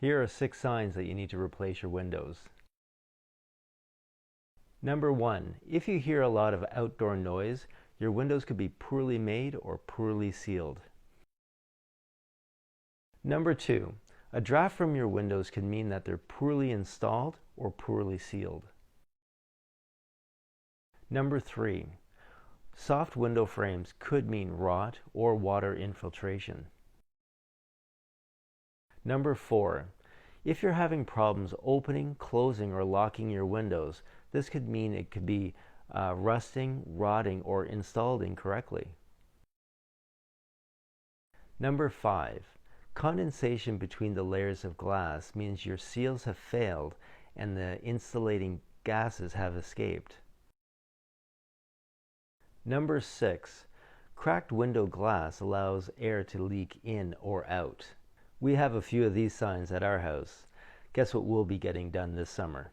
Here are 6 signs that you need to replace your windows. Number 1, if you hear a lot of outdoor noise, your windows could be poorly made or poorly sealed. Number 2, a draft from your windows can mean that they're poorly installed or poorly sealed. Number 3, soft window frames could mean rot or water infiltration. Number 4, if you're having problems opening, closing, or locking your windows, this could mean it could be rusting, rotting, or installed incorrectly. Number 5, condensation between the layers of glass means your seals have failed and the insulating gases have escaped. Number 6, cracked window glass allows air to leak in or out. We have a few of these signs at our house. Guess what we'll be getting done this summer?